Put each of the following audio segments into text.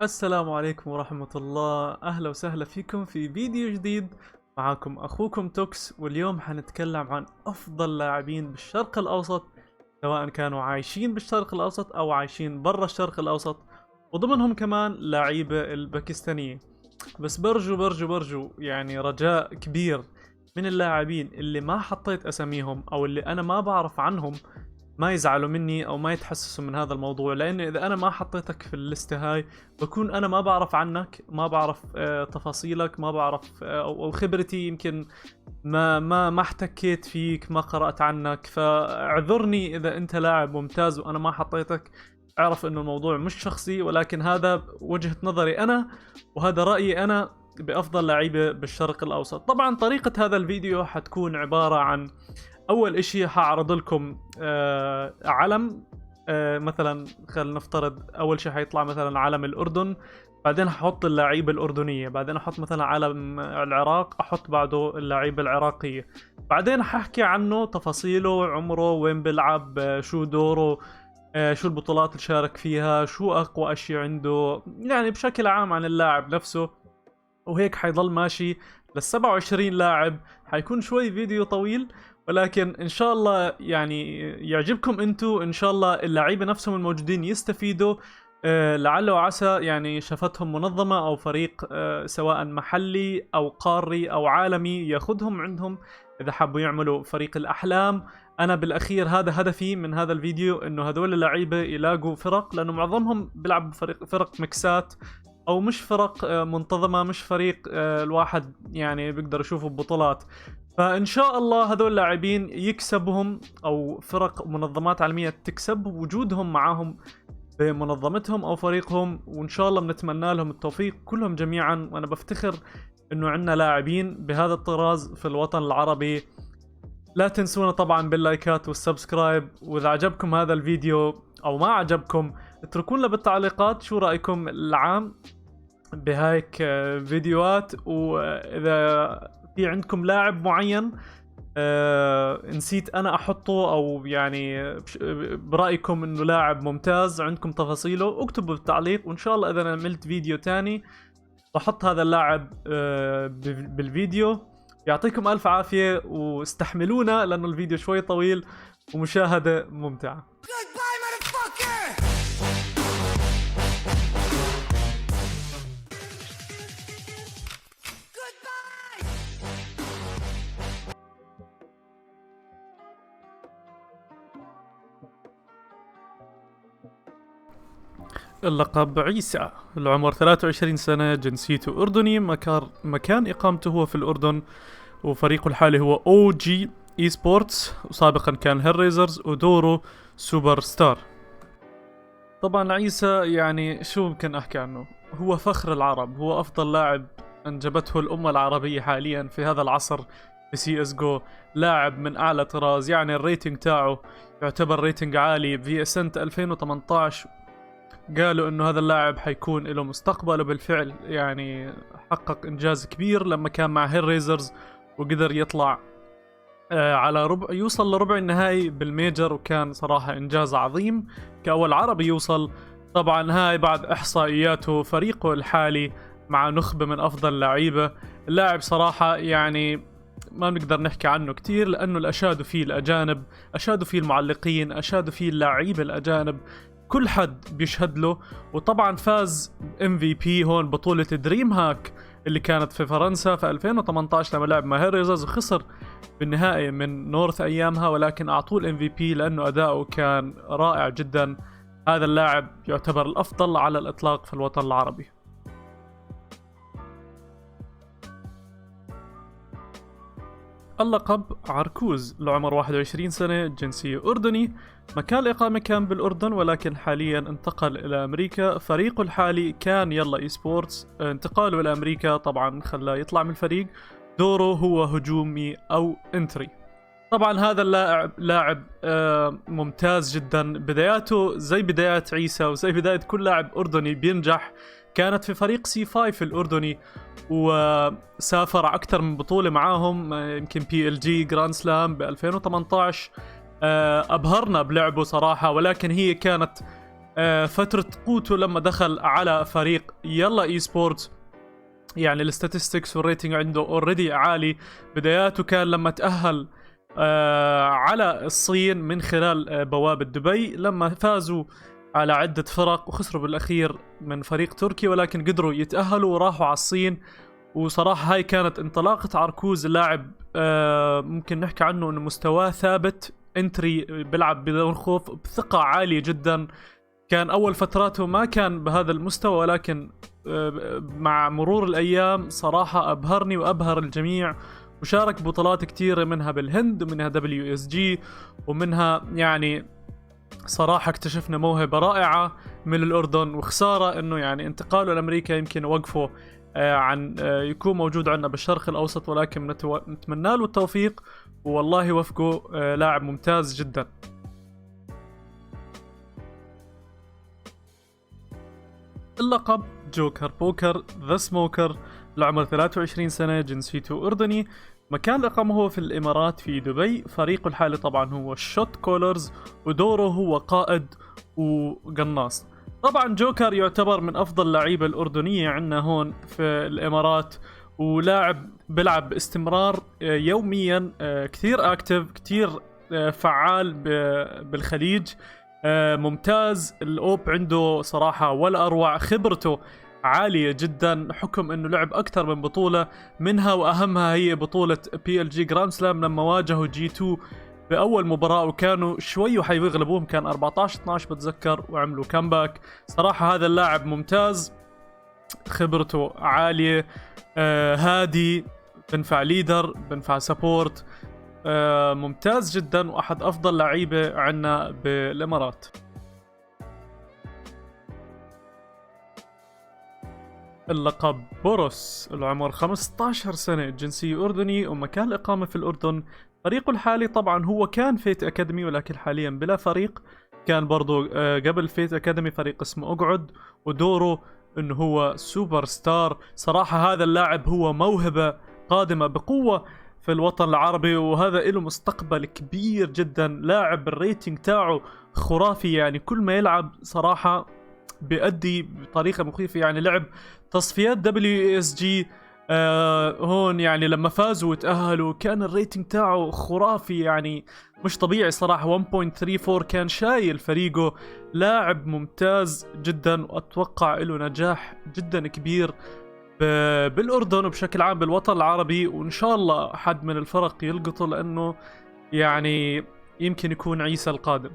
السلام عليكم ورحمة الله، أهلا وسهلا فيكم في فيديو جديد. معاكم أخوكم توكس، واليوم حنتكلم عن أفضل لاعبين بالشرق الأوسط، سواء كانوا عايشين بالشرق الأوسط أو عايشين برا الشرق الأوسط، وضمنهم كمان لاعيبة الباكستانية. بس برجو يعني رجاء كبير من اللاعبين اللي ما حطيت أساميهم أو اللي أنا ما بعرف عنهم ما يزعلوا مني او ما يتحسسوا من هذا الموضوع، لان اذا انا ما حطيتك في الليسته هاي بكون انا ما بعرف عنك، ما بعرف تفاصيلك، ما بعرف او خبرتي يمكن ما احتكيت فيك، ما قرأت عنك. فاعذرني اذا انت لاعب ممتاز وانا ما حطيتك. اعرف انه الموضوع مش شخصي، ولكن هذا وجهة نظري انا، وهذا رأيي انا بافضل لعيبة بالشرق الاوسط. طبعا طريقة هذا الفيديو حتكون عبارة عن اول اشي حاعرض لكم علم. مثلا خلينا نفترض اول شيء حيطلع مثلا علم الاردن، بعدين ححط اللعيبه الاردنيه، بعدين احط مثلا علم العراق، احط بعده اللعيبه العراقيه، بعدين ححكي عنه تفاصيله، عمره، وين بيلعب، شو دوره، شو البطولات اللي شارك فيها، شو اقوى اشي عنده، يعني بشكل عام عن اللاعب نفسه. وهيك حيضل ماشي لل 27 لاعب. حيكون شوي فيديو طويل، ولكن ان شاء الله يعني يعجبكم انتو، ان شاء الله اللعيبه نفسهم الموجودين يستفيدوا. لعل وعسى يعني شفتهم منظمه او فريق سواء محلي او قاري او عالمي ياخذهم عندهم اذا حبوا يعملوا فريق الاحلام. انا بالاخير هذا هدفي من هذا الفيديو، انه هذول اللعيبه يلاقوا فرق، لانه معظمهم بيلعبوا فرق مكسات او مش فرق منتظمه، مش فريق الواحد يعني بيقدر يشوفه ببطولات. فان شاء الله هذول اللاعبين يكسبهم، او فرق منظمات عالميه تكسب وجودهم معاهم بمنظمتهم او فريقهم، وان شاء الله بنتمنى لهم التوفيق كلهم جميعا. وانا بفتخر انه عندنا لاعبين بهذا الطراز في الوطن العربي. لا تنسونا طبعا باللايكات والسبسكرايب، واذا عجبكم هذا الفيديو او ما عجبكم اتركوا لنا بالتعليقات شو رايكم العام بهيك فيديوهات. واذا في عندكم لاعب معين نسيت انا احطه، او يعني برايكم انه لاعب ممتاز عندكم تفاصيله، اكتبوا بالتعليق، وان شاء الله اذا انا عملت فيديو تاني بحط هذا اللاعب بالفيديو. يعطيكم الف عافيه واستحملونا لانه الفيديو شوي طويل ومشاهده ممتعه. اللقب عيسى، العمر 23 سنة، جنسيته أردني، مكان إقامته هو في الأردن، وفريقه الحالي هو او جي اي سبورتس، وسابقا كان هيل ريزرز، ودوره سوبر ستار. طبعا عيسى يعني شو ممكن أحكي عنه؟ هو فخر العرب، هو أفضل لاعب أنجبته الأمة العربية حاليا في هذا العصر في سي اس جو. لاعب من أعلى طراز، يعني الريتنج تاعه يعتبر ريتنج عالي. في سنة 2018 قالوا انه هذا اللاعب حيكون له مستقبل، وبالفعل يعني حقق انجاز كبير لما كان مع هيل ريزرز، وقدر يطلع على يوصل لربع النهائي بالميجر، وكان صراحة انجاز عظيم كأول عربي يوصل. طبعا هاي بعد احصائياته فريقه الحالي مع نخبة من افضل اللعيبة. اللاعب صراحة يعني ما بنقدر نحكي عنه كتير، لانه اللي اشادوا فيه الاجانب، اشادوا فيه المعلقين، اشادوا فيه اللعيبة الاجانب، كل حد بيشهد له. وطبعا فاز MVP هون بطولة دريم هاك اللي كانت في فرنسا في 2018 لما لعب مع هيل ريزرز، وخسر بالنهائي من نورث ايامها، ولكن اعطوه MVP لانه اداؤه كان رائع جدا. هذا اللاعب يعتبر الافضل على الاطلاق في الوطن العربي. اللقب عركوز، العمر 21 سنة، جنسية أردني، مكان الإقامة كان بالأردن ولكن حاليا انتقل إلى أمريكا. فريقه الحالي كان يلا إي سبورتس، انتقاله إلى أمريكا طبعا خلاه يطلع من الفريق. دوره هو هجومي أو انتري. طبعا هذا لاعب ممتاز جدا. بداياته زي بدايات عيسى وزي بداية كل لاعب أردني بينجح، كانت في فريق سي 5 الأردني، وسافر أكثر من بطولة معاهم، يمكن PLG جراند سلام ب 2018. أبهرنا بلعبه صراحة، ولكن هي كانت فترة قوته لما دخل على فريق يلا اي سبورتس، يعني الستاتستكس والريتنج عنده اوريدي عالي. بداياته كان لما تأهل على الصين من خلال بوابة دبي، لما فازوا على عدة فرق وخسروا بالأخير من فريق تركي، ولكن قدروا يتأهلوا وراحوا على الصين. وصراحة هاي كانت انطلاقة عركوز. اللاعب ممكن نحكي عنه انه مستواه ثابت، انتري بيلعب بدون خوف، بثقة عالية جدا. كان اول فتراته ما كان بهذا المستوى، ولكن مع مرور الايام صراحة ابهرني وابهر الجميع، وشارك بطولات كتيرة منها بالهند ومنها WSG، ومنها يعني صراحة اكتشفنا موهبة رائعة من الأردن. وخسارة إنه يعني انتقاله لأمريكا يمكن وقفه عن يكون موجود عندنا بالشرق الأوسط، ولكن نتمنى له التوفيق، والله وفقه لاعب ممتاز جدا. اللقب جوكر بوكر ذا سموكر، العمر 23 سنة، جنسيته أردني، مكان إقامة هو في الإمارات في دبي. فريقه الحالي طبعا هو الشوت كولرز، ودوره هو قائد وقناص. طبعا جوكر يعتبر من أفضل اللعيبة الأردنية عندنا هون في الإمارات، ولاعب بيلعب باستمرار يوميا، كثير أكتف، كثير فعال بالخليج، ممتاز. الأوب عنده صراحة ولا أروع، خبرته عالية جدا، حكم انه لعب اكثر من بطولة، منها واهمها هي بطولة PLG جراند سلام لما واجهوا G2 باول مباراة، وكانوا شوي وحيغلبوهم، كان 14-12 بتذكر، وعملوا كامباك. صراحة هذا اللاعب ممتاز، خبرته عالية، هادي، بنفع ليدر، بنفع سبورت، ممتاز جدا، واحد افضل لعيبة عنا بالامارات. اللقب بوروس، العمر 15 سنة، جنسية أردني، ومكان الإقامة في الأردن. فريقه الحالي طبعا هو كان فيت أكاديمي، ولكن حاليا بلا فريق. كان برضو قبل فيت أكاديمي فريق اسمه أقعد، ودوره إنه هو سوبر ستار. صراحة هذا اللاعب هو موهبة قادمة بقوة في الوطن العربي، وهذا له مستقبل كبير جدا. لاعب الريتنج تاعه خرافي، يعني كل ما يلعب صراحة بيأدي بطريقة مخيفة. يعني لعب تصفيات WSG هون، يعني لما فازوا وتأهلوا كان الريتنج تاعه خرافي، يعني مش طبيعي صراحة. 1.34 كان شايل فريقه. لاعب ممتاز جدا، وأتوقع له نجاح جدا كبير بالأردن وبشكل عام بالوطن العربي، وإن شاء الله حد من الفرق يلقطه، لأنه يعني يمكن يكون عيسى القادم.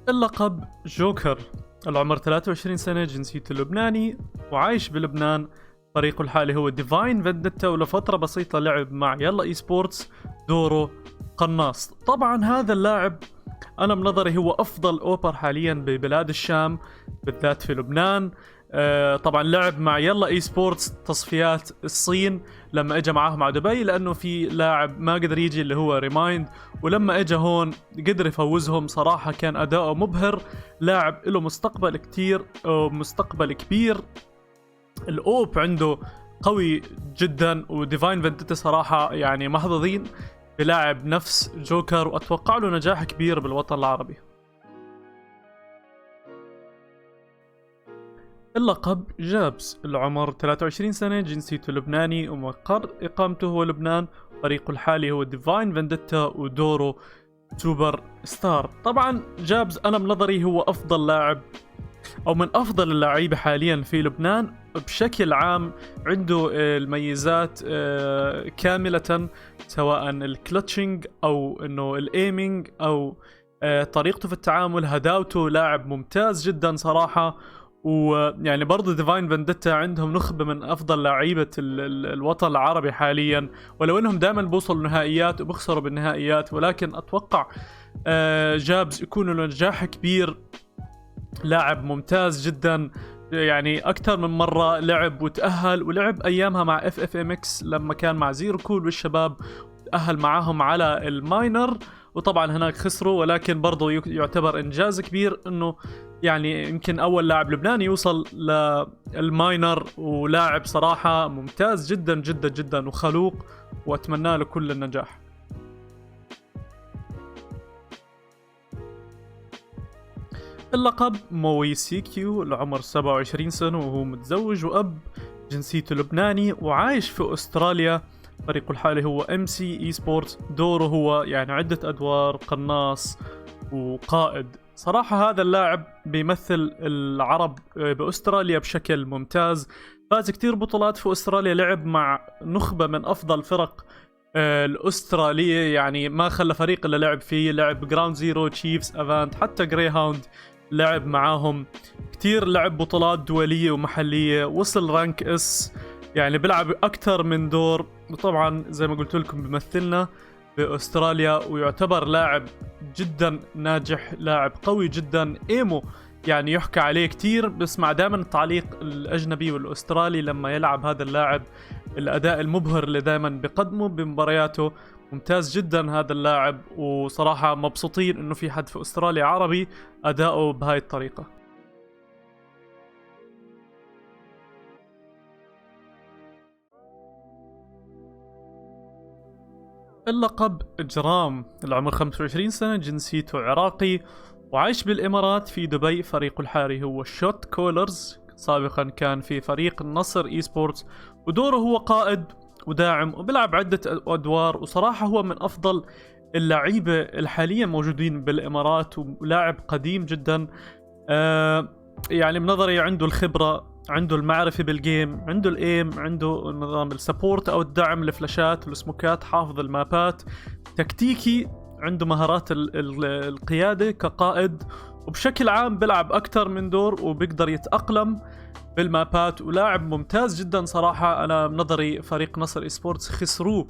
اللقب جوكر، العمر 23 سنة، جنسيته لبناني، وعايش بلبنان. فريقه الحالي هو ديفاين فندتا، ولفترة بسيطة لعب مع يلا اي سبورتس، دوره قناص. طبعا هذا اللاعب أنا بنظري هو أفضل أوبر حاليا ببلاد الشام، بالذات في لبنان. طبعا لعب مع يلا اي سبورتس تصفيات الصين لما اجى معاهم مع دبي، لانه في لاعب ما قدر يجي اللي هو ريمايند، ولما اجى هون قدر يفوزهم. صراحة كان اداؤه مبهر، لاعب له مستقبل كتير ومستقبل كبير. الاوب عنده قوي جدا، وديفاين فندتا صراحة يعني محظوظين بلاعب نفس جوكر، واتوقع له نجاح كبير بالوطن العربي. اللقب جابس، العمر 23 سنة، جنسيته لبناني، ومقر إقامته هو لبنان. فريقه الحالي هو ديفاين فندتا، ودوره سوبر ستار. طبعا جابس أنا بنظري هو أفضل لاعب أو من أفضل اللعيبة حاليا في لبنان بشكل عام. عنده الميزات كاملة، سواء الكلتشنج أو إنه الإيمينج أو طريقته في التعامل، هداوته. لاعب ممتاز جدا صراحة. ويعني برضه ديفاين فندتا عندهم نخبة من أفضل لعيبة الوطن العربي حاليا، ولو إنهم دائما بوصلوا نهائيات وبخسروا بالنهائيات، ولكن أتوقع جابس يكون له نجاح كبير. لاعب ممتاز جدا، يعني أكثر من مرة لعب وتأهل، ولعب أيامها مع FFMX لما كان مع زيرو كول والشباب، تأهل معاهم على الماينر، وطبعا هناك خسروا، ولكن برضو يعتبر انجاز كبير انه يعني يمكن اول لاعب لبناني يوصل للماينر، ولاعب صراحة ممتاز جدا جدا جدا وخلوق، واتمنى له كل النجاح. اللقب مويسيكيو، العمر 27 سنة وهو متزوج وأب، جنسيته لبناني وعايش في أستراليا. فريقه الحالي هو MC اي سبورتس. دوره هو يعني عدة أدوار، قناص وقائد. صراحة هذا اللاعب بيمثل العرب بأستراليا بشكل ممتاز، فاز كتير بطولات في أستراليا، لعب مع نخبة من أفضل فرق الأسترالية، يعني ما خلى فريق إلا لعب فيه. لعب جراوند زيرو، تشيفز، أفانت، حتى جري هاوند لعب معاهم كتير. لعب بطولات دولية ومحلية، وصل رانك اس، يعني بيلعب أكتر من دور. وطبعا زي ما قلت لكم بيمثلنا بأستراليا، ويعتبر لاعب جدا ناجح، لاعب قوي جدا. ايمو يعني يحكى عليه كتير، بسمع دائما التعليق الأجنبي والأسترالي لما يلعب هذا اللاعب، الأداء المبهر اللي دائما بقدمه بمبارياته. ممتاز جدا هذا اللاعب، وصراحة مبسوطين انه في حد في أستراليا عربي أداؤه بهاي الطريقة. اللقب إجرام، العمر 25 سنة، جنسيته عراقي وعايش بالإمارات في دبي. فريقه الحالي هو شوت كولرز، سابقا كان في فريق النصر اي سبورتس، ودوره هو قائد وداعم، وبيلعب عدة أدوار. وصراحة هو من أفضل اللعيبة الحاليا موجودين بالإمارات، ولاعب قديم جدا. يعني بنظري عنده الخبرة، عنده المعرفة بالجيم، عنده الايم، عنده نظام السبورت او الدعم، الفلاشات والسموكات، حافظ المابات، تكتيكي، عنده مهارات القيادة كقائد، وبشكل عام بيلعب اكثر من دور وبيقدر يتأقلم بالمابات، ولاعب ممتاز جدا صراحة. انا بنظري فريق نصر اي سبورتس خسروه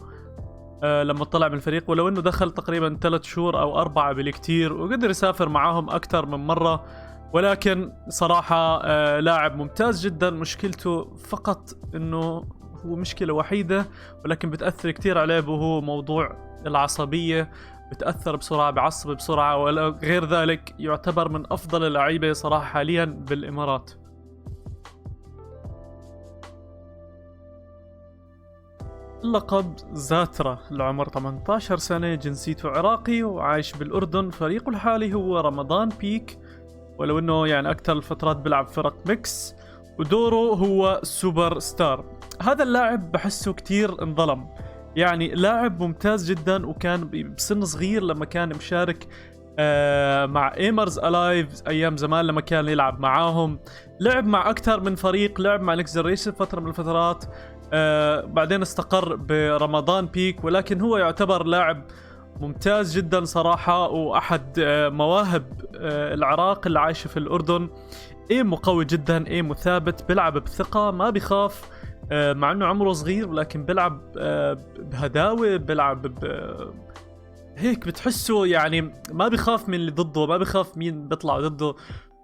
لما طلع من الفريق، ولو انه دخل تقريبا 3 شهور او 4 بالكتير، وقدر يسافر معاهم اكثر من مرة. ولكن صراحة لاعب ممتاز جدا. مشكلته فقط انه هو مشكلة وحيدة، ولكن بتأثر كتير عليه، وهو موضوع العصبية. بتأثر بسرعة، بعصب بسرعة، وغير ذلك يعتبر من أفضل اللعيبة صراحة حاليا بالإمارات. اللقب زاترا، العمر 18 سنة، جنسيته عراقي وعايش بالأردن. فريقه الحالي هو رمضان بيك، ولو انه يعني اكثر الفترات بيلعب فرق ميكس، ودوره هو سوبر ستار. هذا اللاعب بحسه كتير انظلم، يعني لاعب ممتاز جدا، وكان بسن صغير لما كان مشارك مع ايمرز الايف ايام زمان لما كان يلعب معاهم. لعب مع اكثر من فريق، لعب مع نكست جنريشن فترة من الفترات، بعدين استقر برمضان بيك. ولكن هو يعتبر لاعب ممتاز جدا صراحة، وأحد مواهب العراق اللي عايشة في الأردن. ايمو قوي جدا، ايمو ثابت، بيلعب بثقة، ما بيخاف مع انه عمره صغير، ولكن بيلعب بهداوة، بيلعب هيك بتحسه يعني ما بيخاف من اللي ضده، ما بيخاف مين بيطلع ضده.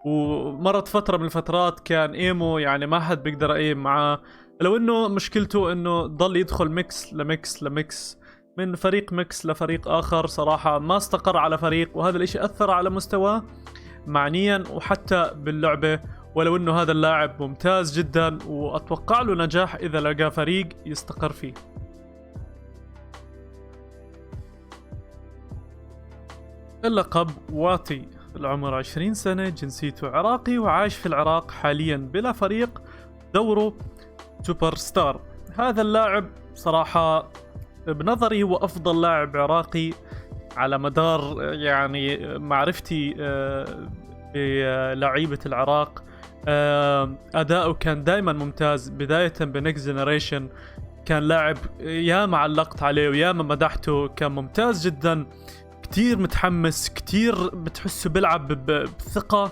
ومرت فترة من الفترات كان ايمو يعني ما حد بيقدر ايم معاه، لو انه مشكلته انه ضل يدخل ميكس لميكس لميكس، من فريق ميكس لفريق آخر. صراحة ما استقر على فريق، وهذا الاشي أثر على مستواه معنيا وحتى باللعبة. ولو انه هذا اللاعب ممتاز جدا، واتوقع له نجاح اذا لقى فريق يستقر فيه. اللقب واتي، العمر 20 سنة، جنسيته عراقي وعايش في العراق حاليا بلا فريق. دوره سوبر ستار. هذا اللاعب صراحة بنظري هو أفضل لاعب عراقي على مدار يعني معرفتي بلعيبة العراق. أداؤه كان دائما ممتاز، بداية بنكست جنريشن كان لاعب ياما علقت عليه وياما مدحته، كان ممتاز جدا، كتير متحمس، كتير بتحسه بيلعب بثقة،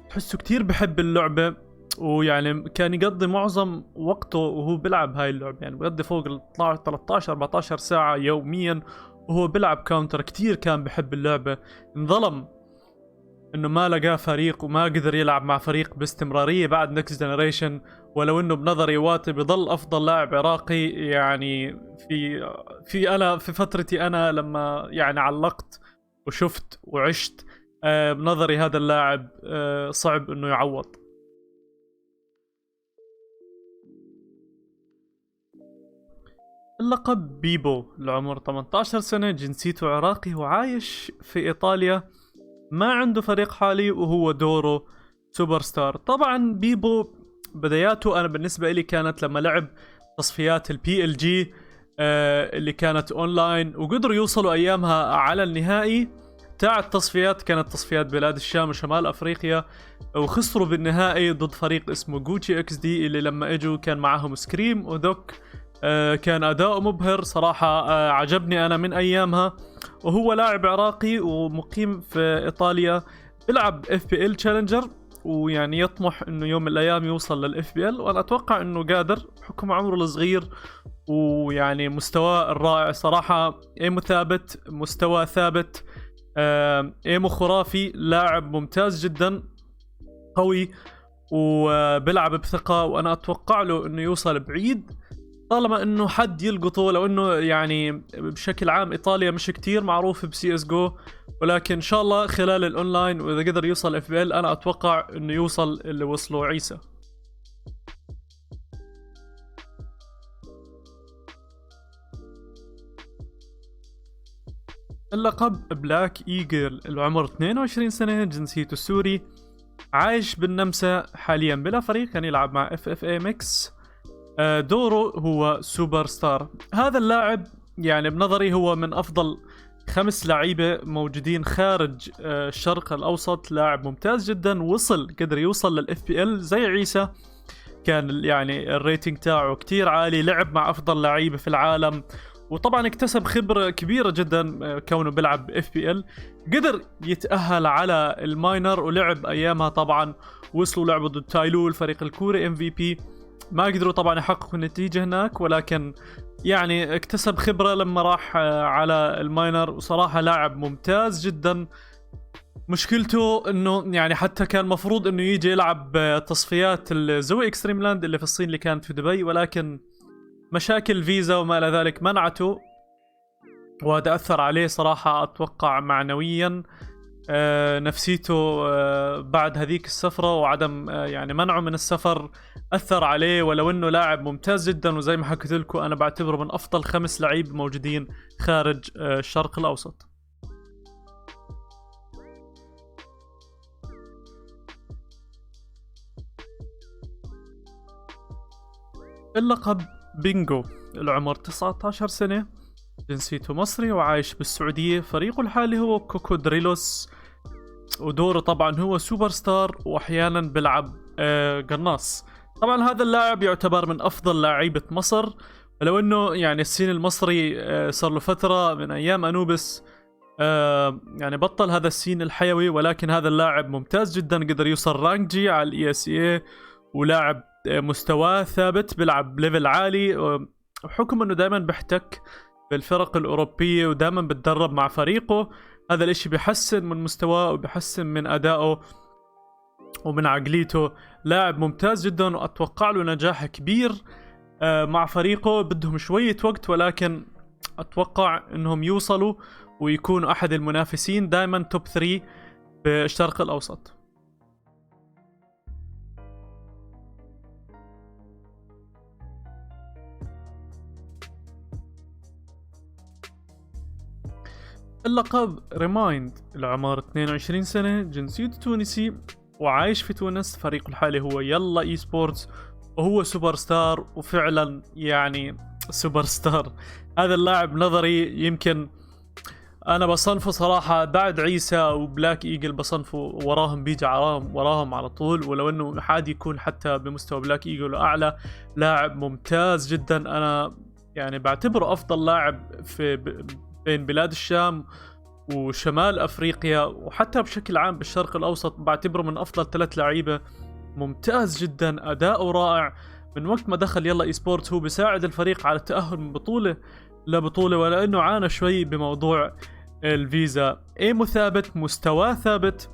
تحسه كتير بحب اللعبة. ويعني كان يقضي معظم وقته وهو بيلعب هاي اللعبة، يعني بيقضي فوق ال 13 14 ساعة يوميا وهو بيلعب كاونتر. كتير كان بحب اللعبة. انظلم انه ما لقى فريق وما قدر يلعب مع فريق باستمرارية بعد نكست جنريشن. ولو انه بنظري واتي بضل افضل لاعب عراقي، يعني في فترتي انا لما يعني علقت وشفت وعشت. بنظري هذا اللاعب صعب انه يعوض. اللقب بيبو، العمر 18 سنة، جنسيته عراقي وعايش في إيطاليا، ما عنده فريق حالي وهو دوره سوبر ستار. طبعا بيبو بداياته أنا بالنسبة لي كانت لما لعب تصفيات البي ال جي اللي كانت أونلاين، وقدروا يوصلوا أيامها على النهائي تاع التصفيات. كانت تصفيات بلاد الشام وشمال أفريقيا، وخسروا بالنهائي ضد فريق اسمه جوتشي اكس دي، اللي لما اجوا كان معاهم سكريم ودوك. كان أداؤه مبهر صراحة، عجبني أنا من أيامها. وهو لاعب عراقي ومقيم في إيطاليا، بيلعب FPL تشالنجر، ويعني يطمح إنه يوم من الأيام يوصل للFPL، وأنا أتوقع إنه قادر بحكم عمره الصغير ويعني مستواه الرائع صراحة. ايمو ثابت، مستوى ثابت، ايمو خرافي، لاعب ممتاز جدا، قوي وبيلعب بثقة، وأنا أتوقع له إنه يوصل بعيد طالما انه حد يلقطه. لو انه يعني بشكل عام ايطاليا مش كتير معروف بسي اس جو، ولكن ان شاء الله خلال الاونلاين واذا قدر يوصل FPL انا اتوقع انه يوصل اللي وصله عيسى. اللقب بلاك ايجل، العمر 22 سنة، جنسيته سوري، عايش بالنمسا حاليا بلا فريق، كان يلعب مع FFA ميكس. دوره هو سوبر ستار. هذا اللاعب يعني بنظري هو من أفضل 5 لعيبة موجودين خارج الشرق الأوسط. لاعب ممتاز جدا، قدر يوصل للFPL زي عيسى، كان يعني الريتنج تاعه كتير عالي، لعب مع أفضل لعيبة في العالم، وطبعا اكتسب خبرة كبيرة جدا كونه بيلعب FPL. قدر يتأهل على الماينر ولعب أيامها، طبعا وصلوا لعبوا ضد تايلو الفريق الكوري MVP. ما قدروا طبعا يحققوا النتيجة هناك، ولكن يعني اكتسب خبرة لما راح على الماينر، وصراحة لاعب ممتاز جدا. مشكلته انه يعني حتى كان مفروض انه يجي يلعب تصفيات الزوي اكستريم لاند اللي في الصين اللي كانت في دبي، ولكن مشاكل فيزا وما الى ذلك منعته، وهذا اثر عليه صراحة اتوقع معنويا. نفسيته بعد هذيك السفرة وعدم يعني منعه من السفر أثر عليه. ولو أنه لاعب ممتاز جدا، وزي ما حكيت لكم أنا بعتبره من أفضل 5 لعيب موجودين خارج الشرق الأوسط. اللقب بينجو، العمر 19 سنة، جنسيته مصري وعايش بالسعودية، فريقه الحالي هو كوكودريلوس، ودوره طبعا هو سوبر ستار، واحيانا بيلعب قناص. طبعا هذا اللاعب يعتبر من افضل لاعيبة مصر، ولو انه يعني السين المصري صار له فترة من ايام انوبس يعني بطل هذا السين الحيوي، ولكن هذا اللاعب ممتاز جدا، قدر يوصل رانك جي على ESEA، ولاعب مستواه ثابت، بيلعب ليفل عالي، بحكم انه دائما بيحتك بالفرق الاوروبية ودائما بتدرب مع فريقه. هذا الاشي بيحسن من مستواه وبيحسن من ادائه ومن عقليته. لاعب ممتاز جدا، واتوقع له نجاح كبير مع فريقه. بدهم شوية وقت، ولكن اتوقع انهم يوصلوا ويكونوا احد المنافسين دائما توب 3 بالشرق الاوسط. اللقب ريمايند، العمر 22 سنة، جنسيته تونسي وعايش في تونس، فريقه الحالي هو يلا اي سبورتس، وهو سوبر ستار، وفعلا يعني سوبر ستار. هذا اللاعب نظري يمكن انا بصنفه صراحة بعد عيسى وبلاك ايجل، بصنفه وراهم، بيجي وراهم على طول، ولو انه حاد يكون حتى بمستوى بلاك ايجل واعلى. لاعب ممتاز جدا، انا يعني بعتبره افضل لاعب في بين بلاد الشام وشمال افريقيا، وحتى بشكل عام بالشرق الاوسط بعتبره من افضل 3 لعيبه. ممتاز جدا، اداؤه رائع. من وقت ما دخل يلا اي سبورت هو بيساعد الفريق على التاهل من بطوله لبطوله، ولانه عانى شوي بموضوع الفيزا. ايمو ثابت، مستواه ثابت،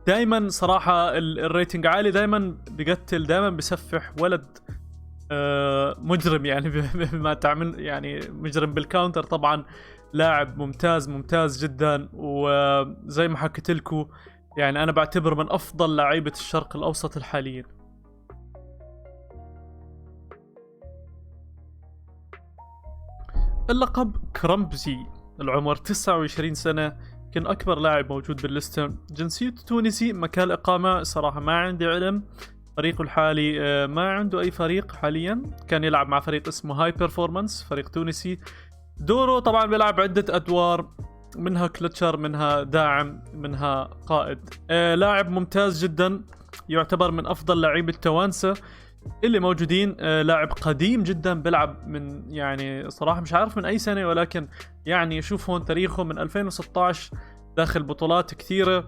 دائما صراحه الريتنج عالي، دائما بقتل، دائما بسفح ولد مجرم يعني بما تعمل، يعني مجرم بالكاونتر طبعا. لاعب ممتاز ممتاز جدا، وزي ما حكيت لكم يعني انا بعتبر من افضل لاعيبة الشرق الاوسط الحاليين. اللقب كرمبزي، العمر 29 سنة، كان أكبر لاعب موجود بالليستة، جنسيته تونسي، مكان الإقامة صراحة ما عندي علم، فريقه الحالي ما عنده أي فريق حاليا، كان يلعب مع فريق اسمه هاي بيرفورمانس، فريق تونسي. دوره طبعا بيلعب عدة أدوار، منها كلتشر، منها داعم، منها قائد. لاعب ممتاز جدا، يعتبر من أفضل لاعبي التوانسة اللي موجودين. لاعب قديم جدا، بيلعب من يعني صراحة مش عارف من أي سنة، ولكن يعني شوف هون تاريخه من 2016، داخل بطولات كثيرة،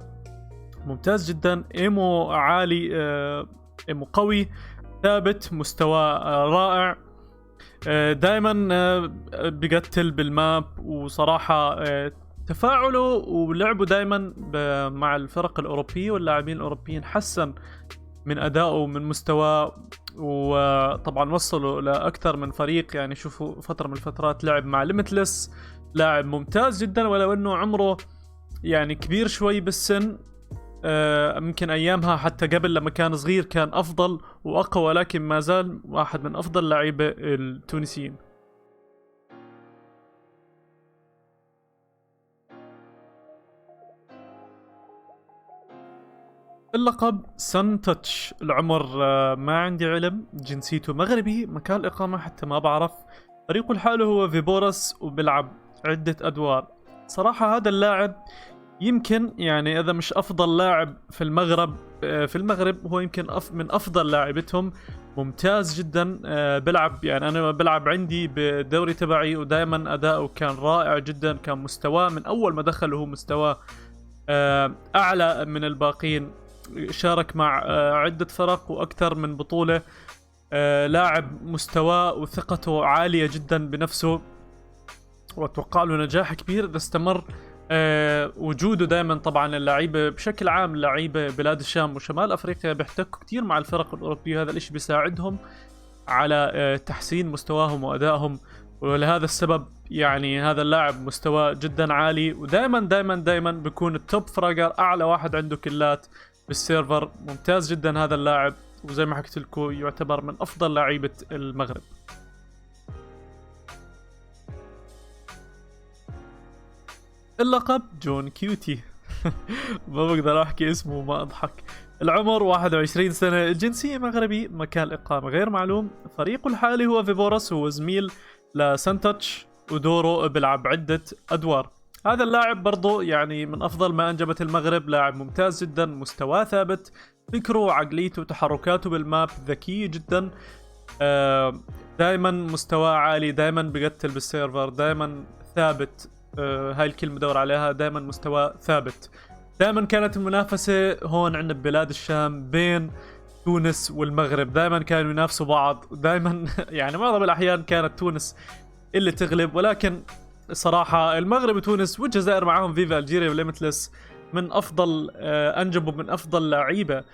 ممتاز جدا، ايمو عالي، ايمو قوي، ثابت، مستوى رائع، دائما بيقتل بالماب، وصراحة تفاعله ولعبه دائما مع الفرق الأوروبية واللاعبين الأوروبيين حسن من أدائه ومن مستواه، وطبعا وصلوا لأكثر من فريق. يعني شوفوا فترة من الفترات لعب مع ليميتلس، لاعب ممتاز جدا، ولو انه عمره يعني كبير شوي بالسن، ممكن ايامها حتى قبل لما كان صغير كان افضل واقوى، ولكن ما زال واحد من افضل اللعيبه التونسيين. اللقب سن تاتش، العمر ما عندي علم، جنسيته مغربي، مكان الإقامة حتى ما بعرف، فريقه الحالي هو فيبورس، وبيلعب عدة أدوار. صراحة هذا اللاعب يمكن يعني إذا مش أفضل لاعب في المغرب، في المغرب هو يمكن من أفضل لاعبتهم، ممتاز جدا. بلعب يعني أنا بلعب عندي بالدوري تبعي، ودائما أداؤه كان رائع جدا، كان مستواه من أول ما دخل وهو مستواه أعلى من الباقين، شارك مع عدة فرق وأكثر من بطولة. لاعب مستواه وثقته عالية جدا بنفسه، وأتوقع له نجاح كبير إذا استمر وجوده. دائما طبعا اللعيبة بشكل عام، لعيبة بلاد الشام وشمال أفريقيا بيحتكوا كثير مع الفرق الأوروبية، هذا الإشي بيساعدهم على تحسين مستواهم وأدائهم، ولهذا السبب يعني هذا اللاعب مستواه جدا عالي، ودائما دائما دائما بيكون التوب فراجر، أعلى واحد عنده كلات بالسيرفر. ممتاز جدا هذا اللاعب، وزي ما حكيت لكم يعتبر من أفضل لعيبة المغرب. اللقب جون كيوتي ما بقدر احكي اسمه وما اضحك. العمر 21 سنة، الجنسية مغربي، مكان الإقامة غير معلوم، فريقه الحالي هو فيبورس، هو زميل لسنتاتش، ودوره بيلعب عدة أدوار. هذا اللاعب برضو يعني من أفضل ما أنجبت المغرب، لاعب ممتاز جدا، مستواه ثابت، فكره وعقليته وتحركاته بالماب ذكية جدا، دائما مستواه عالي، دائما بقتل بالسيرفر، دائما ثابت. هاي الكلمة بدور عليها، دائما مستوى ثابت. دائما كانت المنافسة هون عندنا ببلاد الشام بين تونس والمغرب، دائما كانوا ينافسوا بعض، دائما يعني معظم الأحيان كانت تونس اللي تغلب، ولكن صراحة المغرب وتونس والجزائر معاهم فيفا الجيريا وليمتلس من أفضل أنجبوا من أفضل لعيبة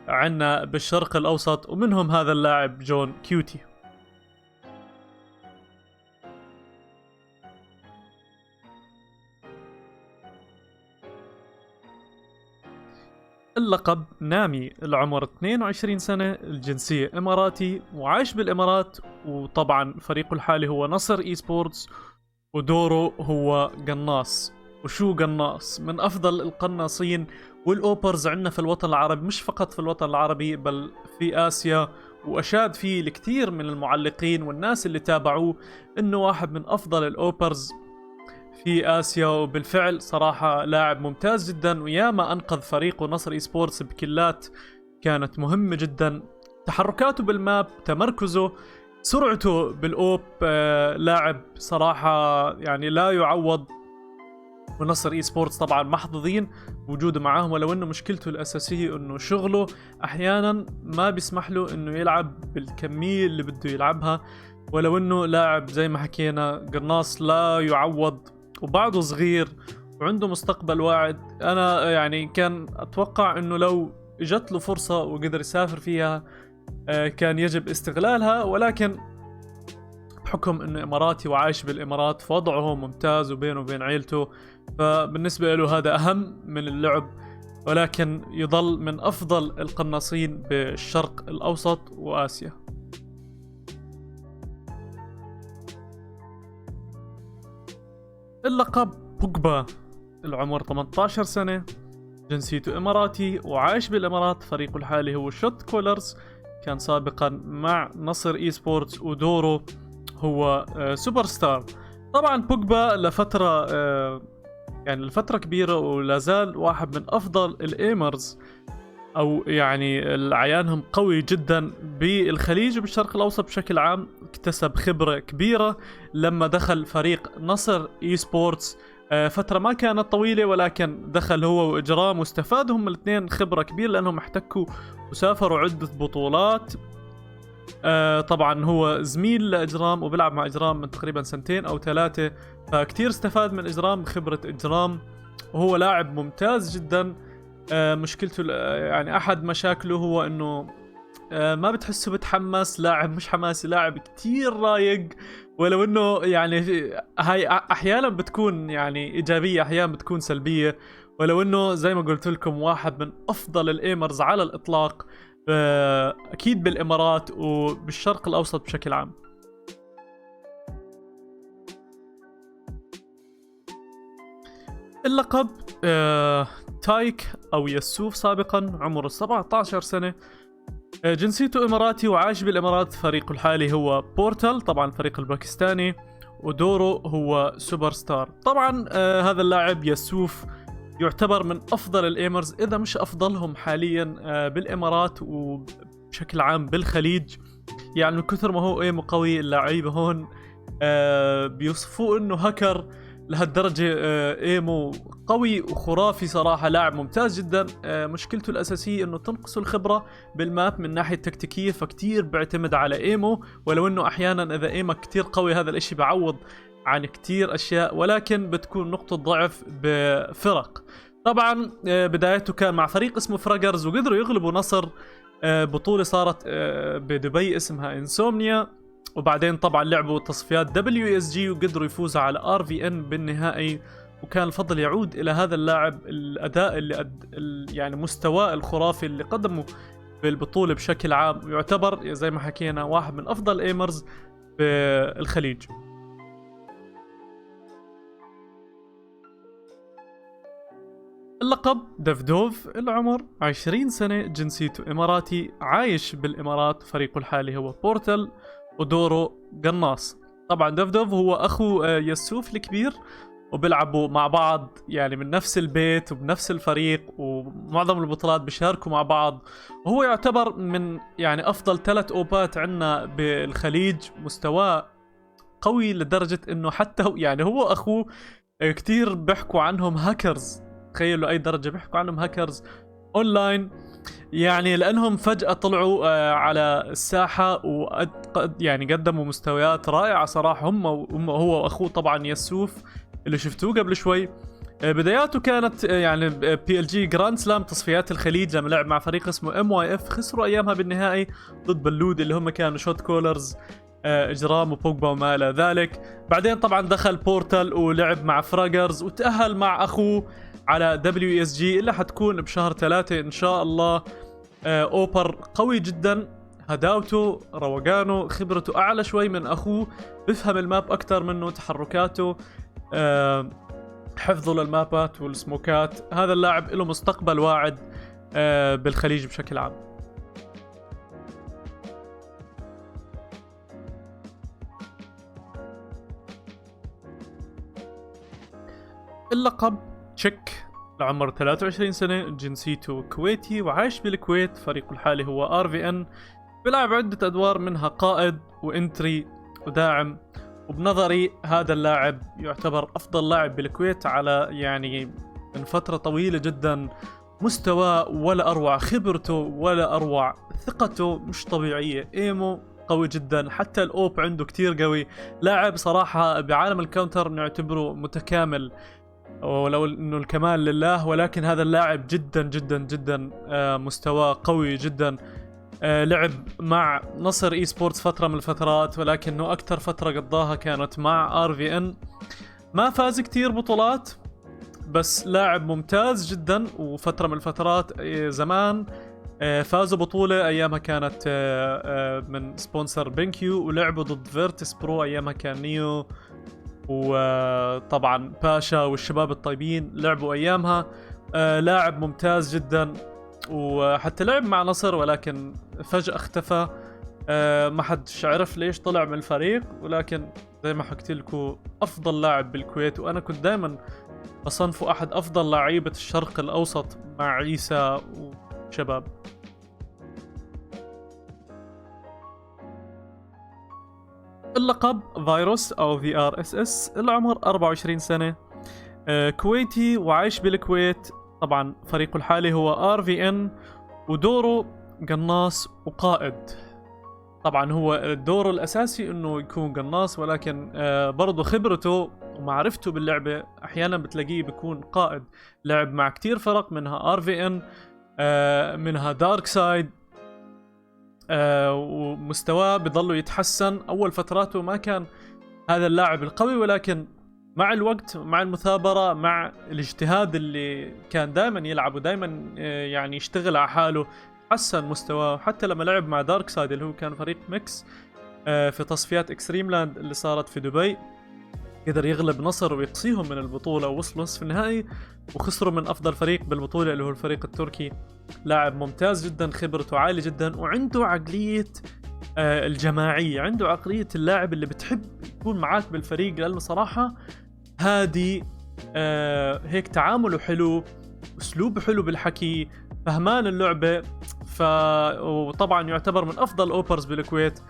عنا بالشرق الأوسط، ومنهم هذا اللاعب جون كيوتي. اللقب نامي، العمر 22 سنة، الجنسية إماراتي، وعايش بالإمارات، وطبعا فريقه الحالي هو نصر إي سبورتس، ودوره هو قناص. وشو قناص؟ من أفضل القناصين والأوبرز عندنا في الوطن العربي، مش فقط في الوطن العربي بل في آسيا، وأشاد فيه الكثير من المعلقين والناس اللي تابعوه إنه واحد من أفضل الأوبرز في آسيا. وبالفعل صراحة لاعب ممتاز جدا، وياما أنقذ فريقه نصر إي سبورتس بكلات كانت مهمة جدا. تحركاته بالماب، تمركزه، سرعته بالأوب، لاعب صراحة يعني لا يعوض. ونصر إي سبورتس طبعا محظوظين بوجوده معاهم، ولو انه مشكلته الأساسية انه شغله أحيانا ما بيسمح له انه يلعب بالكمية اللي بده يلعبها، ولو انه لاعب زي ما حكينا قناص لا يعوض، وبعده صغير وعنده مستقبل واعد. انا يعني كان اتوقع انه لو اجت له فرصة وقدر يسافر فيها كان يجب استغلالها، ولكن بحكم انه اماراتي وعايش بالامارات فوضعه ممتاز وبينه وبين عيلته، فبالنسبة له هذا اهم من اللعب، ولكن يظل من افضل القناصين بالشرق الاوسط واسيا. اللقب بوجبا، العمر 18 سنة، جنسيته إماراتي وعايش بالإمارات، فريقه الحالي هو شوت كولرز، كان سابقا مع نصر إي سبورتس، ودوره هو سوبر ستار. طبعا بوجبا لفترة يعني لفترة كبيرة ولا زال واحد من أفضل الإيمرز، أو يعني عيانهم قوي جدا بالخليج وبالشرق الأوسط بشكل عام. اكتسب خبرة كبيرة لما دخل فريق نصر إي سبورتس، فترة ما كانت طويلة، ولكن دخل هو وإجرام واستفاد هم الاثنين خبرة كبيرة لأنهم احتكوا وسافروا عدة بطولات. طبعا هو زميل لإجرام وبيلعب مع إجرام من تقريبا 2 أو 3 سنين، فكتير استفاد من إجرام، خبرة إجرام، وهو لاعب ممتاز جدا. مشكلته يعني أحد مشاكله هو إنه ما بتحسه بتحمس، لاعب مش حماسي، لاعب كتير رايق، ولو انه يعني هاي احيانا بتكون يعني ايجابيه، احيانا بتكون سلبيه، ولو انه زي ما قلت لكم واحد من افضل الايمرز على الاطلاق، اكيد بالامارات وبالشرق الاوسط بشكل عام. اللقب تايك او يسوف، سابقا عمره 17 سنة، جنسيته إماراتي وعايش بالإمارات، فريقه الحالي هو بورتال، طبعا فريق الباكستاني، ودوره هو سوبر ستار. طبعا هذا اللاعب يسوف يعتبر من أفضل الإيمرز إذا مش أفضلهم حاليا بالإمارات وبشكل عام بالخليج. يعني من كثر ما هو إيمو قوي، اللعيبة هون بيوصفوه إنه هاكر لهالدرجة. ايمو قوي وخرافي صراحة، لاعب ممتاز جدا. مشكلته الأساسية انه تنقصه الخبرة بالماب من ناحية تكتيكية، فكتير بيعتمد على ايمو، ولو انه احيانا اذا ايمك كتير قوي هذا الاشي بعوض عن كتير اشياء، ولكن بتكون نقطة ضعف بفرق. طبعا بدايته كان مع فريق اسمه فراجرز، وقدروا يغلبوا نصر بطولة صارت بدبي اسمها انسومنيا، وبعدين طبعا لعبوا تصفيات WSG وقدروا يفوزوا على RVN بالنهائي، وكان الفضل يعود إلى هذا اللاعب. الأداء يعني مستواه الخرافي اللي قدمه بالبطولة بشكل عام، ويعتبر زي ما حكينا واحد من أفضل ايمرز بالخليج. اللقب دفدوف، العمر 20 سنة، جنسيته إماراتي، عايش بالإمارات، فريقه الحالي هو بورتال، ودوره قناص. طبعا دفدوف هو أخو يسوف الكبير، وبيلعبوا مع بعض يعني من نفس البيت وبنفس الفريق، ومعظم البطولات بيشاركوا مع بعض، وهو يعتبر من يعني أفضل 3 أوبات عنا بالخليج. مستواه قوي لدرجة إنه حتى يعني هو أخوه كتير بيحكوا عنهم هاكرز، تخيلوا أي درجة بيحكوا عنهم هاكرز أونلاين، يعني لأنهم فجأة طلعوا على الساحة يعني قدموا مستويات رائعة صراحة. هم هو وأخوه طبعا يسوف اللي شفتوه قبل شوي. بداياته كانت يعني PLG جراند سلام تصفيات الخليج، لما لعب مع فريق اسمه MYF، خسروا أيامها بالنهائي ضد بلود اللي هم كانوا شوت كولرز، إجرام وبوجبا وما إلى ذلك. بعدين طبعا دخل بورتال ولعب مع فراجرز، وتأهل مع أخوه على WSG اللي حتكون بشهر 3 إن شاء الله. أوبر قوي جدا، هداوته، روقانه، خبرته أعلى شوي من أخوه، بفهم الماب أكتر منه، تحركاته، حفظه للمابات والسموكات. هذا اللاعب له مستقبل واعد بالخليج بشكل عام. اللقب تشيك، العمر 23 سنة، جنسيته كويتي وعايش بالكويت، فريقه الحالي هو RVN، بيلعب عدة أدوار منها قائد وإنتري وداعم، وبنظري هذا اللاعب يعتبر أفضل لاعب بالكويت على يعني من فترة طويلة جدا. مستوى ولا أروع، خبرته ولا أروع، ثقته مش طبيعية، إيمو قوي جدا، حتى الأوب عنده كتير قوي. لاعب صراحة بعالم الكاونتر نعتبره متكامل، ولو انه الكمال لله، ولكن هذا اللاعب جدا جدا جدا مستواه قوي جدا. لعب مع نصر اي سبورتس فترة من الفترات، ولكنه أكثر فترة قضاها كانت مع RVN. ما فاز كتير بطولات، بس لاعب ممتاز جدا. وفترة من الفترات زمان فازوا بطولة أيامها كانت من سبونسر بنكيو، ولعبوا ضد فيرتس برو أيامها كان نيو وطبعا باشا والشباب الطيبين لعبوا أيامها. لاعب ممتاز جدا، وحتى لعب مع نصر ولكن فجأة اختفى. ما حدش عرف ليش طلع من الفريق، ولكن زي ما حكيت لكم أفضل لاعب بالكويت، وأنا كنت دائما أصنفه أحد أفضل لاعيبة الشرق الأوسط مع عيسى وشباب. اللقب فيروس أو VRSS. العمر 24 سنة، كويتي وعايش بالكويت. طبعا فريقه الحالي هو RVN، ودوره قناص وقائد. طبعا هو دوره الأساسي إنه يكون قناص، ولكن برضو خبرته ومعرفته باللعبة أحيانا بتلاقيه بيكون قائد. لعب مع كتير فرق منها RVN، منها دارك سايد، ومستواه بضله يتحسن. أول فتراته ما كان هذا اللاعب القوي، ولكن مع الوقت، مع المثابرة، مع الاجتهاد اللي كان دائما يلعب ودائما يعني يشتغل على حاله، حسن مستواه. حتى لما لعب مع دارك سايد اللي هو كان فريق ميكس في تصفيات اكستريم لاند اللي صارت في دبي، قدر يغلب نصر ويقصيهم من البطولة، ووصلوا نصف النهائي وخسروا من أفضل فريق بالبطولة اللي هو الفريق التركي. لاعب ممتاز جدا، خبرته عالية جدا، وعنده عقلية الجماعية، عنده عقلية اللاعب اللي بتحب يكون معاك بالفريق، لأنه صراحة هادي، هيك تعامله حلو، أسلوبه حلو بالحكي، فهمان اللعبة. وطبعا يعتبر من أفضل أوبرز بالكويت.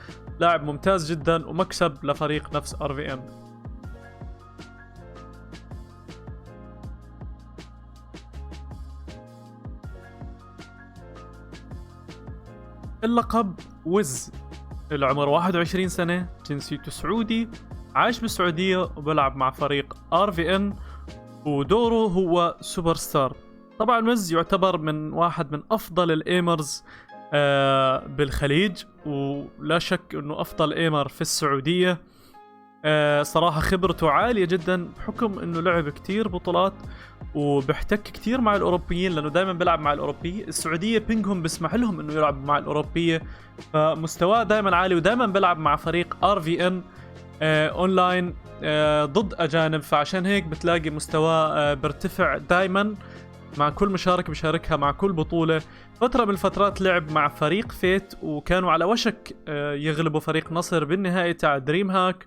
لاعب ممتاز جدا ومكسب لفريق نفس RVN. اللقب ويز. العمر 21 سنة، جنسيته سعودي، عايش بالسعودية وبلعب مع فريق RVN، ودوره هو سوبر ستار. طبعا ويز يعتبر من واحد من أفضل الإيمرز بالخليج، ولا شك أنه أفضل إيمر في السعودية. صراحة خبرته عالية جدا بحكم أنه لعب كتير بطولات وبحتك كتير مع الأوروبيين، لأنه دائما بيلعب مع الأوروبي. السعودية بينجهم بسمح لهم أنه يلعب مع الأوروبية، فمستواه دائما عالي، ودائما بيلعب مع فريق RVN أونلاين ضد أجانب، فعشان هيك بتلاقي مستواه بيرتفع دائما مع كل مشاركة بيشاركها، مع كل بطولة. فترة من الفترات لعب مع فريق فيت، وكانوا على وشك يغلبوا فريق نصر بالنهائي تاع دريم هاك،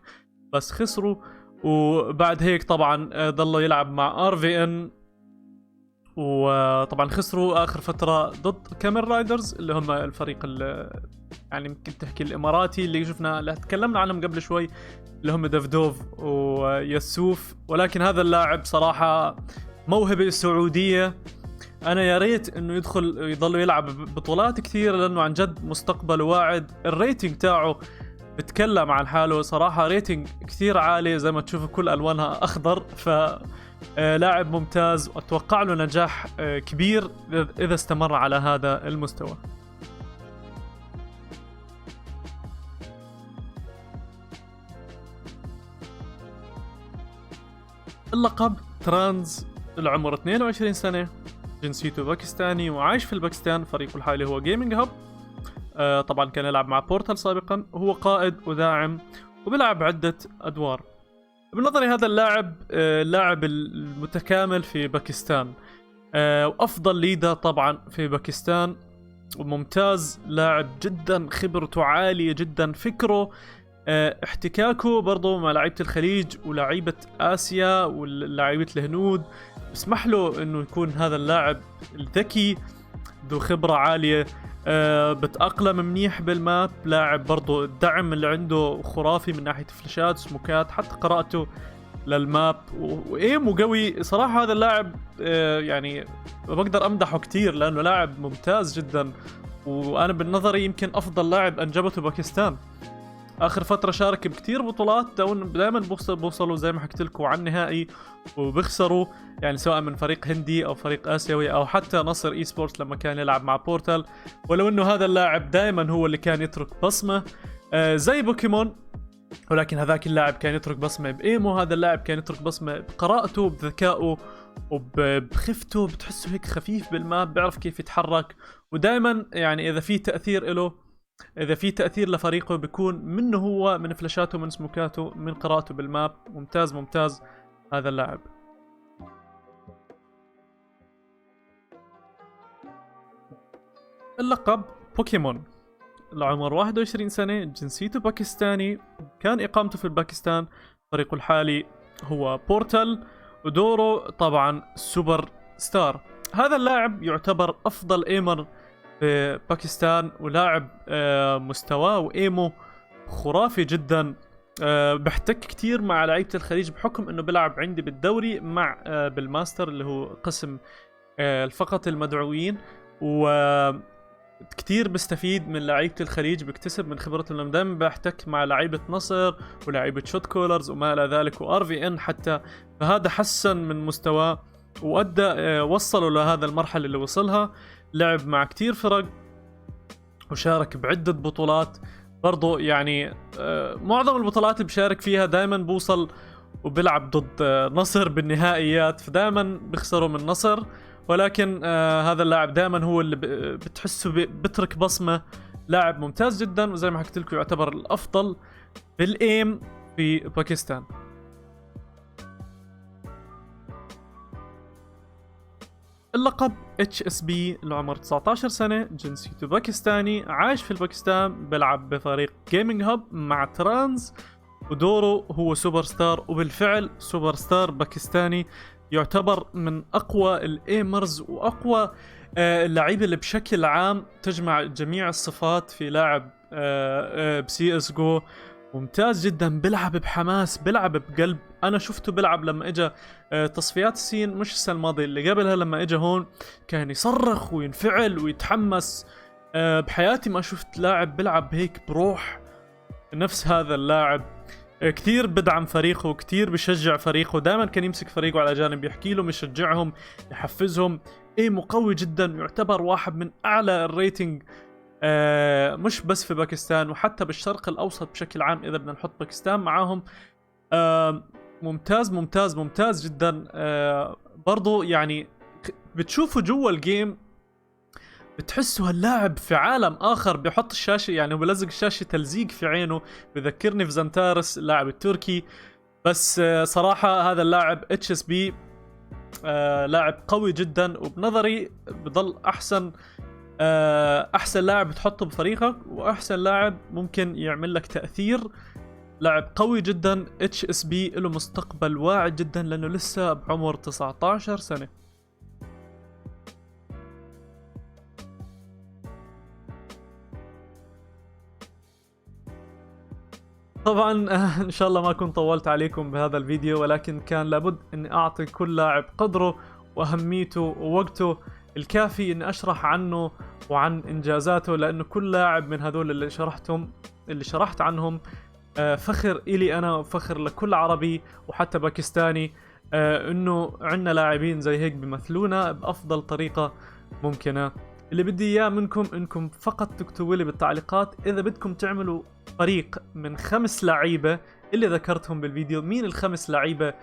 بس خسروا. وبعد هيك طبعا ضلوا يلعب مع RVN، وطبعا خسروا آخر فترة ضد كامل رايدرز اللي هم الفريق اللي يعني ممكن تحكي الإماراتي اللي شفنا اللي تكلمنا عنهم قبل شوي، اللي هم دفدوف ويسوف. ولكن هذا اللاعب صراحة موهبة سعودية، أنا يا ريت إنه يضل يلعب بطولات كثير، لأنه عن جد مستقبل واعد. الريتنج تاعه بتكلم عن حاله صراحة، ريتنج كثير عالي، زي ما تشوفوا كل ألوانها أخضر. لاعب ممتاز، وأتوقع له نجاح كبير إذا استمر على هذا المستوى. اللقب ترانز. العمر 22 سنة، جنسيته باكستاني وعايش في الباكستان. فريقه الحالي هو جيمنج هاب. طبعا كان يلعب مع بورتال سابقا، هو قائد وداعم وبيلعب عدة أدوار. بنظري هذا اللاعب المتكامل في باكستان، وأفضل ليدر طبعا في باكستان، وممتاز. لاعب جدا خبرته عالية جدا، فكره احتكاكه برضو مع لعيبة الخليج ولعيبة آسيا ولعيبة الهنود بسمح له انه يكون هذا اللاعب الذكي ذو خبرة عالية. بتأقلم منيح بالماب. لاعب برضو الدعم اللي عنده خرافي من ناحية فلاشات سموكات، حتى قراءته للماب وإيمو قوي. صراحة هذا اللاعب يعني بقدر أمدحه كتير لأنه لاعب ممتاز جدا، وأنا بالنظري يمكن أفضل لاعب أنجبته باكستان. اخر فتره شارك بكتير بطولات، دائما بوصلوا زي ما حكيت لكم على النهائي وبيخسروا، يعني سواء من فريق هندي او فريق اسيوي او حتى نصر اي سبورتس لما كان يلعب مع بورتال. ولو انه هذا اللاعب دائما هو اللي كان يترك بصمه زي بوكيمون، ولكن هذاك اللاعب كان يترك بصمه بايمو، هذا اللاعب كان يترك بصمه بقراءته، بذكائه، وبخفته. بتحسه هيك خفيف بالماب، بيعرف كيف يتحرك، ودائما يعني اذا في تاثير له، اذا في تاثير لفريقه بيكون منه هو، من فلاشاته، من سموكاته، من قراءته بالماب. ممتاز ممتاز هذا اللاعب. اللقب بوكيمون، العمر 21 سنة، جنسيته باكستاني، كان إقامته في الباكستان، فريقه الحالي هو بورتال، ودوره طبعا سوبر ستار. هذا اللاعب يعتبر أفضل ايمر في باكستان، ولاعب مستواه وايمو خرافي جدا. بحتك كتير مع لعيبة الخليج بحكم انه بيلعب عندي بالدوري مع بالماستر اللي هو قسم فقط المدعوين، و كتير بستفيد من لعيبة الخليج، بكتسب من خبرتهم لما دائما بحتك مع لعيبة نصر ولعيبة شوت كولرز وما إلى ذلك، وار في ان حتى. فهذا حسن من مستواه وأدى وصلوا لهذا المرحلة اللي وصلها. لعب مع كتير فرق وشارك بعدة بطولات برضو، يعني معظم البطولات اللي بشارك فيها دائما بوصل وبيلعب ضد نصر بالنهائيات، فدائما بيخسروا من نصر. ولكن هذا اللاعب دائما هو اللي بتحسه بترك بصمة. لاعب ممتاز جدا، وزي ما حكيت لكم يعتبر الأفضل بالايم في باكستان. اللقب HSB، العمر 19 سنة، جنسيته باكستاني، عايش في الباكستان، بيلعب بفريق جيمنج هاب مع ترانز، ودوره هو سوبر ستار. وبالفعل سوبر ستار باكستاني، يعتبر من أقوى الإيمرز وأقوى اللعيبة اللي بشكل عام تجمع جميع الصفات في لاعب بسي اس جو. ممتاز جدا، بيلعب بحماس، بيلعب بقلب. انا شفته بيلعب لما اجى تصفيات الصين، مش السنه الماضيه اللي قبلها، لما اجى هون كان يصرخ وينفعل ويتحمس. بحياتي ما شفت لاعب بيلعب هيك بروح نفس هذا اللاعب. كثير بدعم فريقه، كثير بشجع فريقه، دائما كان يمسك فريقه على جانب يحكي لهم، يشجعهم، يحفزهم. ايمو قوي جدا، يعتبر واحد من اعلى الريتنج مش بس في باكستان وحتى بالشرق الأوسط بشكل عام، إذا بدنا نحط باكستان معاهم. ممتاز ممتاز ممتاز جدا. برضو يعني بتشوفوا جوا الجيم بتحسوا هاللاعب في عالم آخر، بيحط الشاشة، يعني هو بلزق الشاشة تلزيق في عينه، بذكرني في زنتارس اللاعب التركي. بس صراحة هذا اللاعب HSB لاعب قوي جدا، وبنظري بضل احسن لاعب تحطه بفريقك، واحسن لاعب ممكن يعمل لك تأثير. لاعب قوي جدا، HSB له مستقبل واعد جدا لانه لسه بعمر 19 سنة. طبعا ان شاء الله ما كنت طولت عليكم بهذا الفيديو، ولكن كان لابد اني اعطي كل لاعب قدره واهميته ووقته الكافي اني اشرح عنه وعن انجازاته، لانه كل لاعب من هذول اللي شرحت عنهم فخر إلي انا وفخر لكل عربي وحتى باكستاني، انه عندنا لاعبين زي هيك بيمثلونا بافضل طريقة ممكنة. اللي بدي اياه منكم انكم فقط تكتبوا لي بالتعليقات اذا بدكم تعملوا فريق من 5 لعيبة اللي ذكرتهم بالفيديو، مين ال5 لعيبة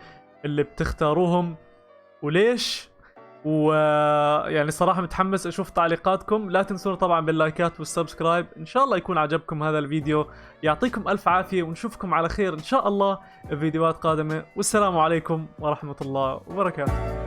اللي بتختاروهم وليش. ويعني صراحة متحمس اشوف تعليقاتكم. لا تنسون طبعا باللايكات والسبسكرايب. ان شاء الله يكون عجبكم هذا الفيديو، يعطيكم الف عافية، ونشوفكم على خير ان شاء الله في فيديوهات قادمة. والسلام عليكم ورحمة الله وبركاته.